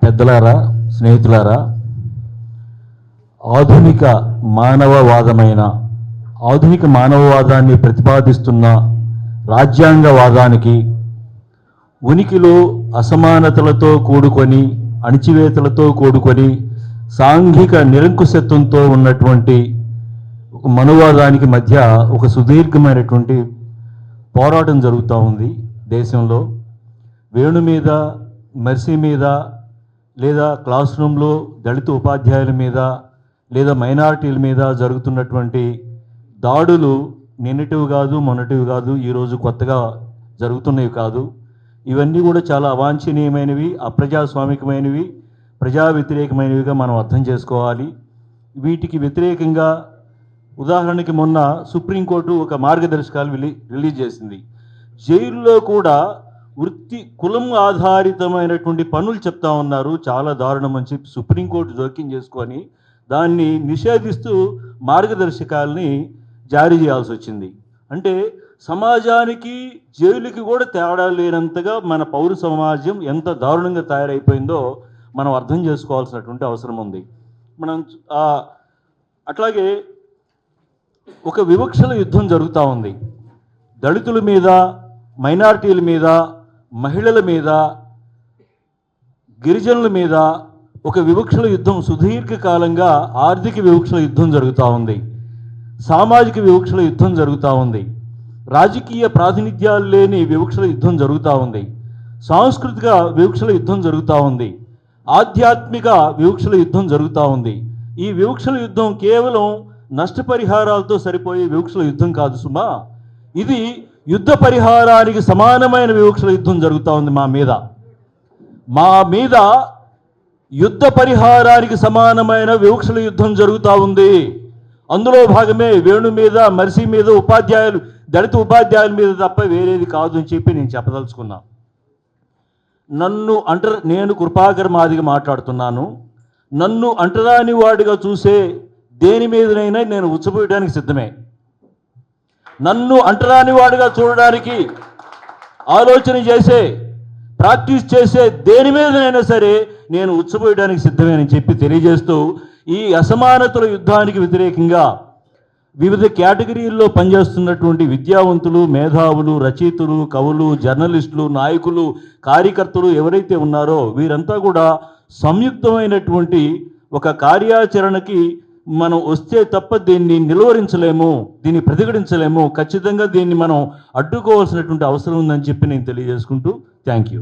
పెద్దలారా, స్నేహితులారా, ఆధునిక మానవవాదాన్ని ప్రతిపాదిస్తున్న రాజ్యాంగవాదానికి ఉనికిలో అసమానతలతో కూడుకొని, అణిచివేతలతో కూడుకొని, సాంఘిక నిరంకుశత్వంతో ఉన్నటువంటి ఒక మనువాదానికి మధ్య ఒక సుదీర్ఘమైనటువంటి పోరాటం జరుగుతూ ఉంది దేశంలో. వేణు మీద, మెర్సీ మీద, లేదా క్లాస్ రూమ్లో దళిత ఉపాధ్యాయుల మీద, లేదా మైనారిటీల మీద జరుగుతున్నటువంటి దాడులు నిన్నటివి కాదు, మొన్నటివి కాదు, ఈరోజు కొత్తగా జరుగుతున్నవి కాదు. ఇవన్నీ కూడా చాలా అవాంఛనీయమైనవి, అప్రజాస్వామికమైనవి, ప్రజా వ్యతిరేకమైనవిగా మనం అర్థం చేసుకోవాలి. వీటికి వ్యతిరేకంగా ఉదాహరణకి మొన్న సుప్రీంకోర్టు ఒక మార్గదర్శకాలు రిలీజ్ చేసింది. జైల్లో కూడా కులం ఆధారితమైనటువంటి పనులు చెప్తా ఉన్నారు, చాలా దారుణం అని చెప్పి సుప్రీంకోర్టు జోక్యం చేసుకొని దాన్ని నిషేధిస్తూ మార్గదర్శకాలని జారీ చేయాల్సి వచ్చింది. అంటే సమాజానికి జైలుకి కూడా తేడా లేనంతగా మన పౌర సమాజం ఎంత దారుణంగా తయారైపోయిందో మనం అర్థం చేసుకోవాల్సినటువంటి అవసరం ఉంది. మనం అట్లాగే ఒక వివక్షల యుద్ధం జరుగుతూ ఉంది. దళితుల మీద, మైనారిటీల మీద, మహిళల మీద, గిరిజనుల మీద ఒక వివక్షల యుద్ధం సుదీర్ఘకాలంగా ఆర్థిక వివక్షల యుద్ధం జరుగుతూ ఉంది, సామాజిక వివక్షల యుద్ధం జరుగుతూ ఉంది, రాజకీయ ప్రాతినిధ్యాలు లేని వివక్షల యుద్ధం జరుగుతూ ఉంది, సాంస్కృతిక వివక్షల యుద్ధం జరుగుతూ ఉంది, ఆధ్యాత్మిక వివక్షల యుద్ధం జరుగుతూ ఉంది. ఈ వివక్షల యుద్ధం కేవలం నష్టపరిహారాలతో సరిపోయే వివక్షల యుద్ధం కాదు సుమా, ఇది యుద్ధ పరిహారానికి సమానమైన వివక్షల యుద్ధం జరుగుతూ ఉంది. మా మీద యుద్ధ పరిహారానికి సమానమైన వివక్షల యుద్ధం జరుగుతూ ఉంది. అందులో భాగమే వేణు మీద, మెర్సీ మీద, దళిత ఉపాధ్యాయుల మీద తప్ప వేరేది కాదు అని చెప్పి నేను చెప్పదలుచుకున్నా. నేను కృపాకర్ మాదిగా మాట్లాడుతున్నాను. నన్ను అంటరాని వాడిగా చూసే దేని మీదనైనా నేను ఉచ్చపోయడానికి సిద్ధమే. నన్ను అంటరాని వాడిగా చూడడానికి ఆలోచన చేసే, ప్రాక్టీస్ చేసే దేని మీదనైనా సరే నేను ఉచ్చపోయడానికి సిద్ధమేనని చెప్పి తెలియజేస్తూ, ఈ అసమానతల యుద్ధానికి వ్యతిరేకంగా వివిధ కేటగిరీల్లో పనిచేస్తున్నటువంటి విద్యావంతులు, మేధావులు, రచయితలు, కవులు, జర్నలిస్టులు, నాయకులు, కార్యకర్తలు ఎవరైతే ఉన్నారో వీరంతా కూడా సంయుక్తమైనటువంటి ఒక కార్యాచరణకి మనం వస్తే తప్ప దీన్ని నిలువరించలేము, దీన్ని ప్రతిఘటించలేము. ఖచ్చితంగా దీన్ని మనం అడ్డుకోవాల్సినటువంటి అవసరం ఉందని చెప్పి నేను తెలియజేసుకుంటూ థ్యాంక్ యూ.